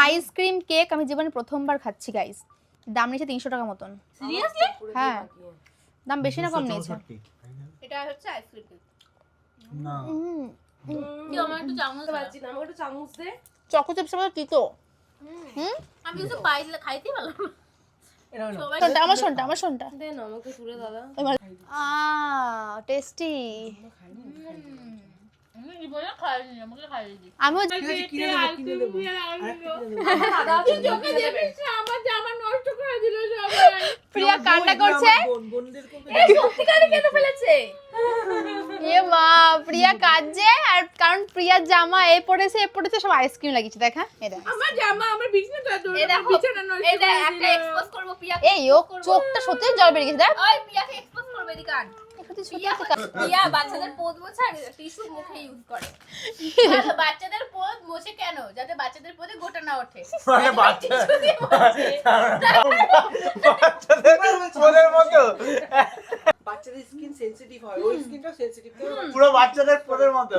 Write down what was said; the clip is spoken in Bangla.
আইসক্রিম কেক আমি জীবনে প্রথমবার খাচ্ছি গাইস। দাম নিয়েছে 300 টাকা মতন। সিরিয়াসলি? হ্যাঁ, দাম বেশি না কম নিয়েছে? এটা হচ্ছে আইসক্রিম কেক। না কি আমার একটু চামচ পাচ্ছি না, আমাকে একটু চামচ দে। চকো চিপস মতো তিতো। আমি কিছু পাইলে খাইতে পারলাম না। সবাই শোনটা আমার শোনটা দে না আমাকে তুলে দাদা। টেস্টি। আমি জীবনে খাইনি, আমাকে খাইয়ে দি। আমিও কিনে দেবো দাদা তুই চোখে দেখিস না, আমার জামা নষ্ট করে দিল সবাই। প্রিয়া কান্না করছে। এই সত্যিকারে কেটে ফেলেছে। এ মা, প্রিয়া কাঁদছে। আর কারণ প্রিয়ার জামা এ পড়েছে সব আইসক্রিম লাগিয়েছে। দেখা এটা আমার জামা আমার বিছানাটা ধরে বিছানা নষ্ট করে দিল। এটা একটা এক্সপোজ করব প্রিয়া। এই ও চোখটা সত্যি জল বেরিয়ে গেছে। দেখ ওই প্রিয়াকে এক্সপোজ করবে এদিকে আন। প্রিয়া বাচ্চাদের পোদ মোছা টিস্যু মুখে ইউজ করে। আর বাচ্চাদের পোদ মোছে কেন? যাতে বাচ্চাদের পোদে গোটা না ওঠে। মানে বাচ্চাদের মতো বাচ্চাদের স্কিন সেনসিটিভ হয়, ওই স্কিনটা সেনসিটিভ, পুরো বাচ্চাদের পদের মতো।